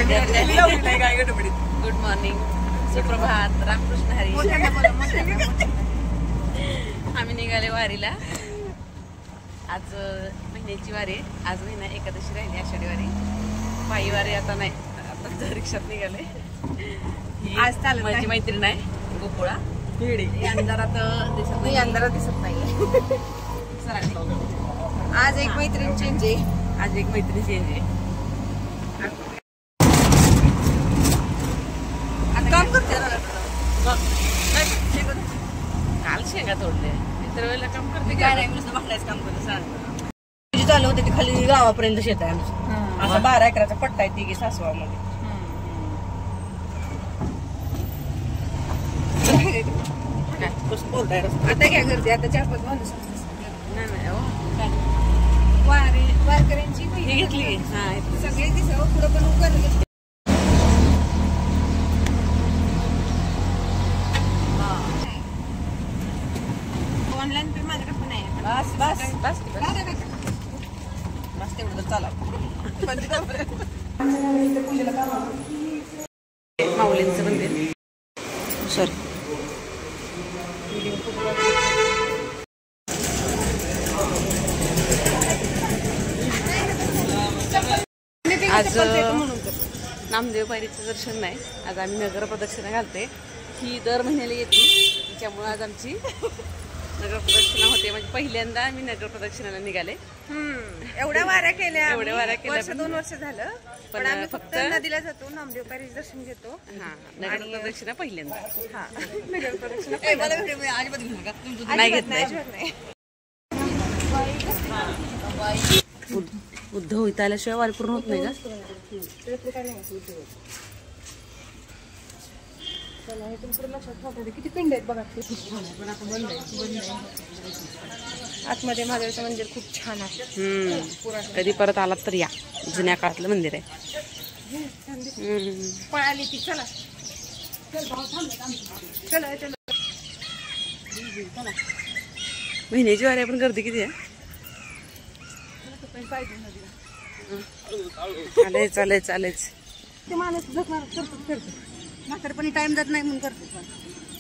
Good morning, सुप्रभात, रामकृष्ण हरी. आम्ही निघाले वारीला. आज महिन्याची वारी आहे. आज महिना एकादशी राहिली, आषाढी वारी. पायी वारी आता नाही, आता रिक्षात निघाले. आज माझी मैत्रीण आहे गोकुळा. अंधारात दिसत नाही. आज एक मैत्रीण चेंज आहे. काम करते काल शेंगा तोडले. इतर वेळेला काम करते काय नाही, नुसतं भाकऱ्याचं काम करते. चालू होते ते खाली गावापर्यंत शेत आहे आमचं. असं 12 एकराचा पट्टा आहे तिघी सासवामध्ये. बोलताय आता काय करते? आता 4-5 माणूस वारकऱ्यांची घेतली. सगळे दिसव पुढं पण उकर ऑनलाईन पे माझ्याकडे पण आहे. बस तेवढं तर चाला. माऊलींचं मंदिर. सॉरी, आज नामदेव पायरीचं दर्शन नाही. आज आम्ही नगर प्रदक्षिणा घालते. ही दर महिन्याला येते, त्याच्यामुळे आज आमची नगर प्रदक्षिणा होते. म्हणजे पहिल्यांदा आम्ही नगर प्रदक्षिणाला निघाले. एवढ्या वाऱ्या केल्या 2 वर्ष झालं. पण आम्ही फक्त नदीला जातो, नामदेव पायरीचं दर्शन घेतो. नगर प्रदक्षिणा पहिल्यांदा. नगर प्रदक्षिणा नाही घेत नाही. उद्धव इथं आल्याशिवाय वारी पूर्ण होत नाही का? किती पिंड आहेत बघा. आतमध्ये महादेवाचं मंदिर खूप छान आहे. कधी परत आलात तर या. जुन्या काळातलं मंदिर आहे. पळाली ती. चला महिन्याची वारी पण गर्दी किती आहे? चालेच ते माणूस म्हातारपणी टाइम जात नाही म्हणून करतो.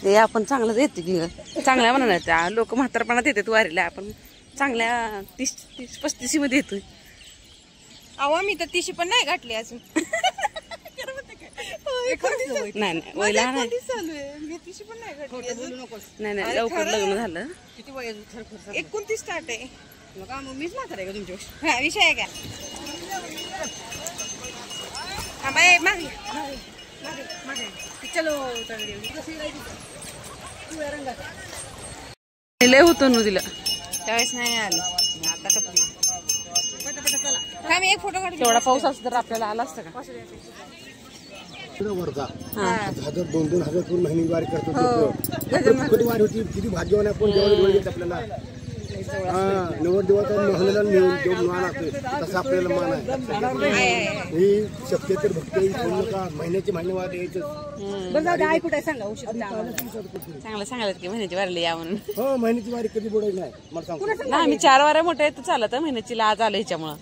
ते आपण चांगलं येते की चांगल्या म्हणा. त्या लोक म्हातारपणात येतात वारीला. आपण चांगल्या 30-35 मध्ये येतोय. अहो मी तर 30 पण नाही गाठली अजून. नाही वयला नाही. नाही लवकर लग्न झालं. किती वय? 29 स्टार्ट आहे. मग मीच म्हातार आहे का तुमच्या? विषय आहे का? चलो लय होतो न तिला त्यावेळेस नाही आलं. आता आम्ही एक फोटो काढतो. तेवढा पाऊस असतो तर आपल्याला आला असतं का? 2,000 महिने वारी करतो. वारी होती. किती भाग्यवान आपण आपल्याला. नवरदेवाचा महलाला मान असतो तसा आपल्याला मान आहे. ही शक्यतर भक्ती का महिन्याची महिनेवार यायचं. चांगलं सांगायला की महिन्याची वारीला या म्हणून. हो, महिन्याची वारी कधी बुडायची नाही. मला सांगतो ना, आम्ही 4 वाऱ्या मोठ्या येतो चालत. महिन्याची आज आलं ह्याच्यामुळं.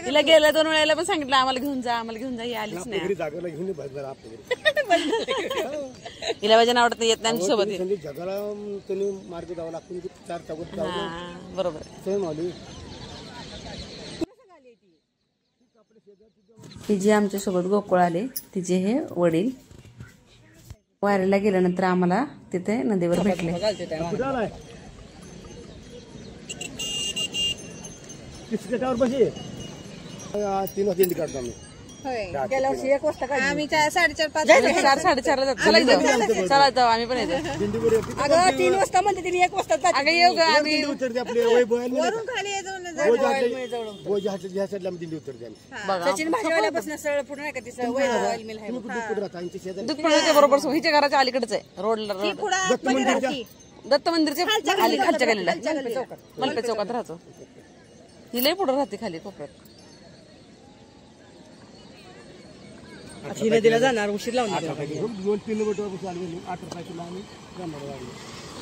तिला गेल्या 2 वेळेला पण सांगितलं आम्हाला घेऊन जा ही आलीच नाही. जागेला घेऊन हिला वजन आवडत येत नाही सोबत. जगाला त्यांनी मार्ग द्यावा लागतो. 4 चौघात बरोबर. ही जी आमच्या सोबत गोकुळ आले तिचे हे वडील वारीला गेल्यानंतर आम्हाला तिथे नदीवर भेटले. 3 वाजता काढतो आम्ही. गेल्या वर्षी 1 वाजता आम्ही 4-4:30 4:30 चला जाऊ. आम्ही पण येतो. 3 वाजता म्हणते तिने 1 वाजता अगं येऊ गा आम्ही. उतरते आपले वरून खाली दिंडी उतरते. सचिन भाजीवाल्यापासून सरळ पुढे नाही का ती ऑइल मिल आहे. दूध पण बरोबर हिच्या घराच्या अलीकडेच आहे. रोडला दत्त मंदिरच्या खाली खालच्या गलीला मलपे चौकात राहतो. ही लय पुढे राहते खाली कोपऱ्यात. नदीला जाणार उशीर लावून. 2-3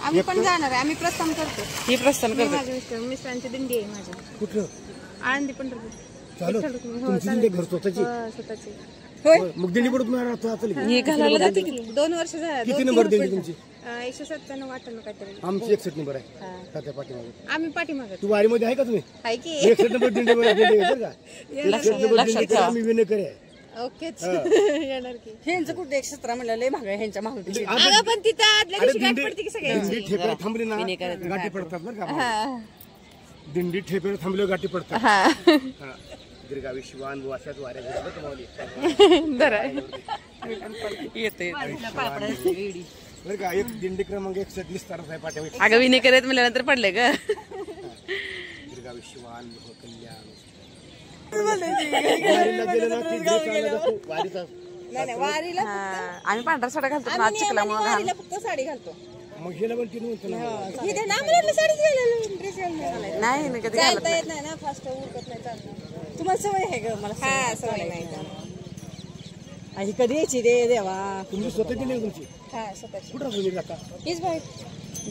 आम्ही पण जाणार आहे. आम्ही प्रस्थान करतो. ही प्रस्थान करतो. मिस्टरांची दिंडी आहे माझ्या. कुठं? आळंदी पंढरपूर. चालू तुमची दिंडी घर स्वतःची होय मग दिंडी पडत नाही हे घालायला जाते की 2 वर्ष झालं. किती नंबर दिंडी तुमची 197 98 काहीतरी. आमची 61 नंबर आहे तात्या पाठीमागे आम्ही पाठीमागत तू वारीमध्ये आहे का तुम्ही आहे की 61 नंबर दिंडी बरं का 61 नंबर दिंडी आम्ही विनकरी आहे ओकेच येणार की. ह्यांचं कुठे 117 म्हणलं लय महाग आहे ह्यांच्या मागे. अगं पण तिथं आदल्या अरे दिवशी गाठ पडते की सगळ्यांची. दिंडी ठेपेला थांबली ना गाठी पडतात बरं का दिंडी ठेपेला थांबल्यावर गाठी पडतात हा. दीर्घायुष्यवान अशाच वाऱ्या घडलं तुम्हाला येते बरं का एक दिंडी क्रमांक 136 तारच आहे पाठ्यावर अगं विने करत म्हणल्यानंतर पडले ग दीर्घायुष्यवान कल्याण वारीला गेलं ना की जे चालला जातो वारीचा नाही वारीला आम्ही पांढरा साडा घालतो पण आज आम्ही चिखलामुळे वारीला फक्त साडी घालतो. मग गेलं पण तिने म्हणतो ना इथे ना आम्हाला साडीच घालायला ड्रेस घालायला नाही मी कधी घालत चालता येत नाही ना फास्ट उरकत नाही चालणं. तुम्हाला सवय आहे ग मला हा सवय नाही आणि कधी यायची रे देवा. तुमची स्वतः दिली तुमची हा स्वतःची कुठं तुम्ही जाता हीच बाई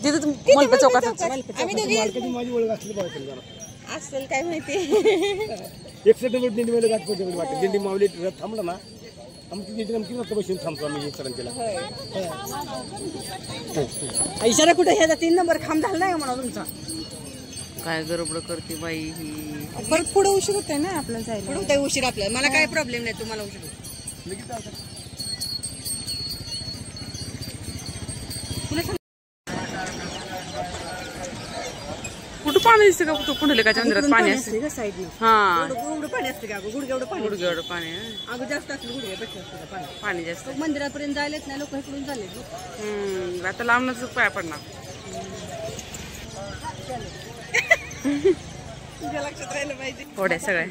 तिथे तुम्ही मलपे चौकात आम्ही दोघी मालकाची माझी ओळख असली पाहिजे जरा असेल काय माहिती. 61 नंबर दिंडी मध्ये गाठ पडते वाटते दिंडी मावली थांबला ना आमची दिंडी आमची रस्ता बसून थांबतो आम्ही सरांच्याला इशारा कुठे ह्याचा 3 नंबर खांब झाला नाही म्हणा तुमचा. काय गडबड करते बाई ही परत पुढे उशीर होतोय ना आपल्याला जायला. पुढे होतोय उशीर आपल्याला. मला काय प्रॉब्लेम नाही तुम्हाला उशीर कुठं पाणी दिसते का तू पुंडलिकाच्या मंदिरात पाणी असते का साईडने हा एवढं पाणी असते का गुडघ्या पाणी गुडघेवढं पाणी आहे. अगं जास्त असलं गुडघ्या भेटलं असतं पाणी. पाणी जास्त मंदिरापर्यंत जायलेत नाही लोक इकडून झाले. आता लांबनच पाया पडणार लक्षात राहिलं पाहिजे. थोड्या सगळ्या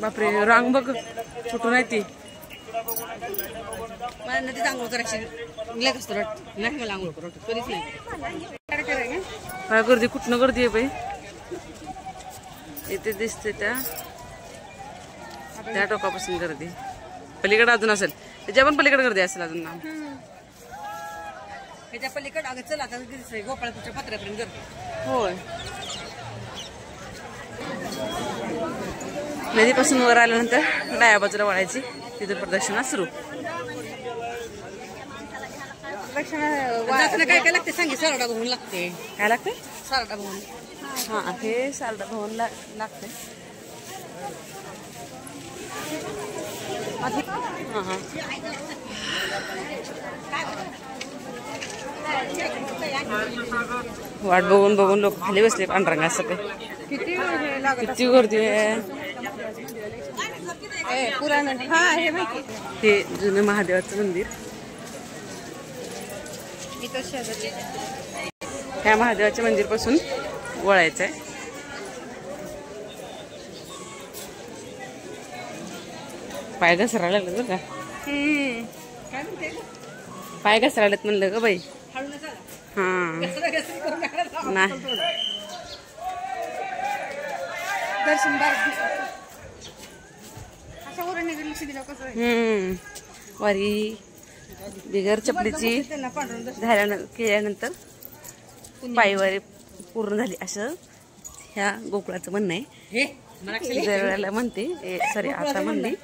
बापरे रांग बघ कुठून आहे ती मला नदीत आंघोळ करायची लगेच तर नाही मला आंघोळ करू कधीच नाही. काय गर्दी कुठनं गर्दी आहे बाई इथे दिसते त्या टोकापासून गर्दी पलीकडे अजून असेल त्याच्या पण पलीकडे गर्दी असेल अजून ना त्याच्या पलीकडे अगं चला आता गोपाळपूरच्या पत्र्यापर्यंत गर्दी. होय नदीपासून वर आल्यानंतर डाव्या बाजूला वळायची तिथून प्रदक्षिणा सुरू. जाताना काय काय लागते सांगे. सारडा भवन लागते. काय लागते सारडा भवन. हा हे सारडा भवनला लागते. हा हा वाट बघून बघून लोक खाली बसले पांढरंगा सगळे. किती गर्दी आहे. पुराण हा हे माहिती. हे जुनं महादेवाचं मंदिर. ह्या महादेवाच्या मंदिर पासून वळायचं आहे. पाय घसरायला लागलं बरं का पाय घसरायलात म्हणलं ग बाई. हा नाही दर्शन वारी बिगर चपलीची केल्यानंतर पायवारी पूर्ण झाली असं ह्या गोकुळाचं म्हणणं आहे. दरवेळेला म्हणते सॉरी आता म्हणली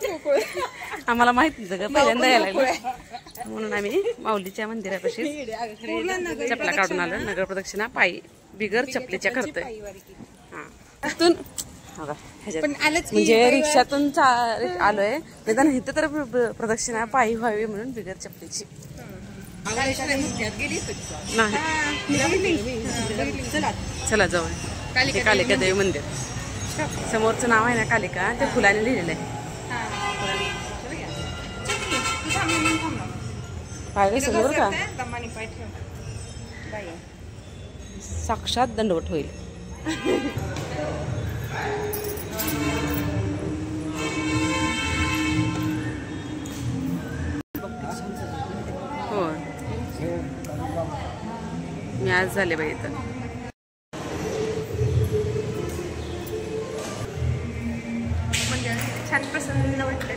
आम्हाला माहित नव्हतं ग पहिल्यांदा यायला लागलं म्हणून आम्ही माऊलीच्या मंदिरापाशी चपला काढून आलो. नगर प्रदक्षिणा पायी बिगर चपलीच्या करतोय. हा तिथून म्हणजे रिक्षातून आलोय निदान इथं तर प्रदक्षिणा पायी व्हावी म्हणून बिगर चपलीची नाही. चला जाऊ कालिका देवी मंदिर. समोरचं नाव आहे ना कालिका ते फुलाने लिहिलेलं आहे. पाय समोर का साक्षात दंडवट होईल. हो मी आज झाले बाई इथं. छान प्रसन्न वाटलं.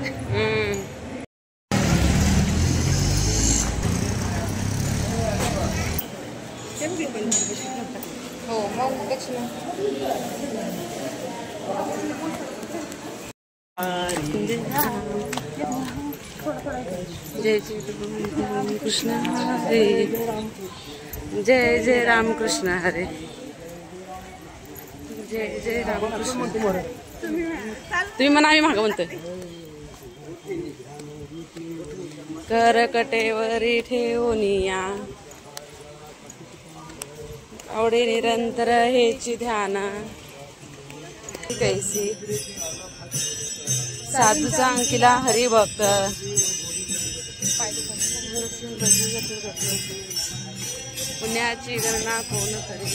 हो मग दक्षिणा जय जय राम कृष्ण हरे जय जय राम कृष्ण हरे जय जय राम कृष्ण तुम्ही म्हणा आम्ही मागं म्हणतोय करकटेवरी ठेवूनिया आवडे निरंतर हेची ध्यान कैसी साधूचा अंकिला हरिभक्त पुण्याची गणना कोण करी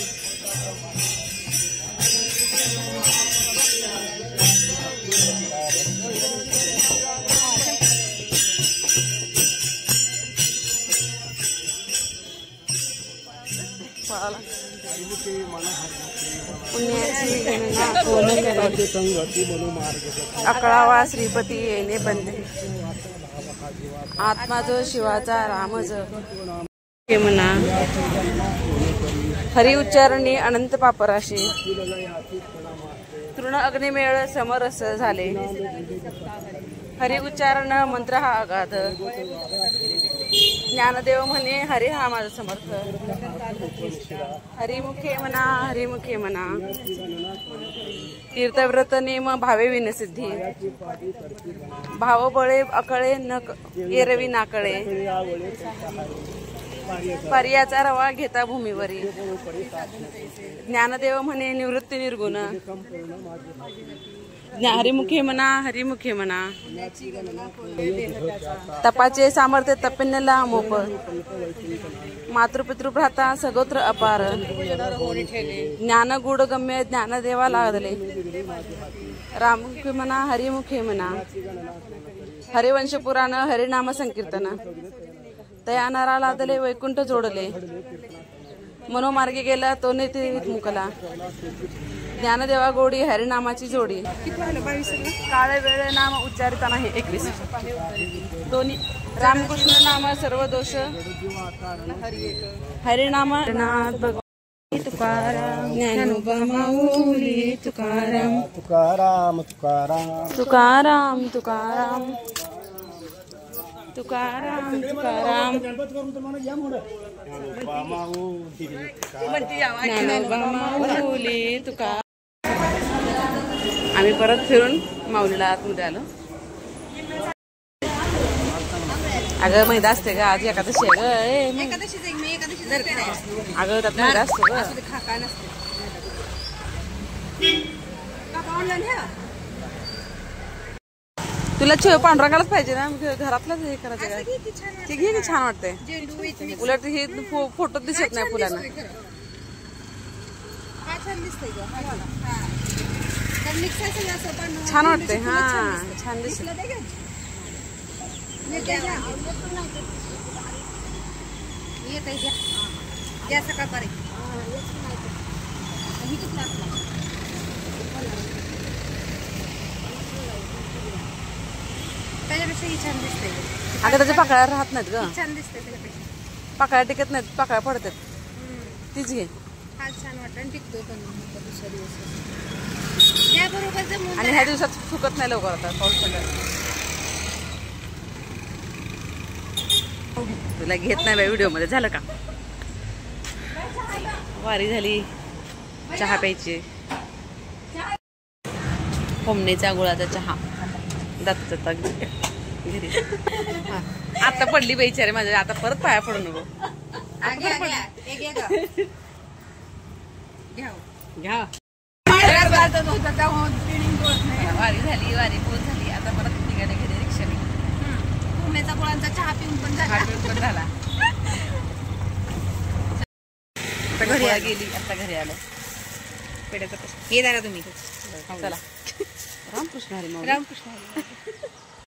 पुण्याची गणना कोण करी अकळावा श्रीपती येणे बंदे आत्मा जो शिवाचा राम जो हे म्हणा हरि उच्चारणी अनंत पापराशी तृण अग्निमेळ समरस झाले हरि उच्चारण मंत्र हा अगाध ज्ञानदेव म्हणे हरी हा माझा समर्थ हरिमुखे म्हणा हरिमुखे म्हणा तीर्थव्रत नेम भावे विनसिद्धी भाव बळे अकळे न एरवी नाकळे पर्याचा रवा घेता भूमीवरी ज्ञानदेव म्हणे निवृत्ती निर्गुण हरिमुखे म्हणा हरिमुखे म्हणा तपाचे सामर्थ्य तपिन्नला मोप मातृपितृ भ्राता सगोत्र अपार ज्ञान गुड गम्य ज्ञानदेवा लागले राममुखे म्हणा हरिमुखे म्हणा हरिवंश पुराण हरिनाम संकीर्तन तया नरा लादले वैकुंठ जोडले मनोमार्गे गेला तो नेते मुकला ज्ञानदेवा गोडी हरिनामाची जोडी काळे वेळे नाम उच्चारिताना हे 21 दोन्ही रामकृष्ण नाम सर्व दोष हरिनाम तुकाराम ज्ञानोबा माऊली तुकाराम तुकाराम तुकाराम तुकाराम तुकाराम तुकाराम तुकाराम ज्ञानोबा माऊली तुकाराम आम्ही परत फिरून माऊलीला आतमध्ये आलो अगं मैदा असते का आज एकादशी आहे ग अगं त्यात मैदा असतो ग तुला पांढरा कालच पाहिजे ना घरातलंच हे करायचं का ते घे की छान वाटतंय उलट हे फोटो दिसत नाही फुलांना छान वाटतंय हा छान दिसत त्याच्यापेक्षा छान दिसते अगं त्याच्या पाकळ्या राहत नाहीत ग छान दिसते त्याच्यापेक्षा पाकळ्या टिकत नाहीत पाकळ्या पडतात तीच घे हा छान वाटत आणि टिकतो पण दुसऱ्या दिवस त्याबरोबर आणि ह्या दिवसात सुकत नाही लवकर आता पाऊस पडला तुला घेत नाही बाई व्हिडिओ मध्ये झालं का वारी झाली चहा प्यायची होमनेचा गुळाचा चहा दत्त घरी आता पडली बेचारे माझ्या आता परत पाया पडू नको घ्या वारी झाली वारी पोच झाली आता परत निघाले घरी रिक्षाने पुण्याचा गुळांचा चहा पिऊन पण झाला आता घरी गेली आता घरी आलो पेड्याचा हे दारा तुम्ही चला रामकृष्ण हरी रामकृष्ण हरी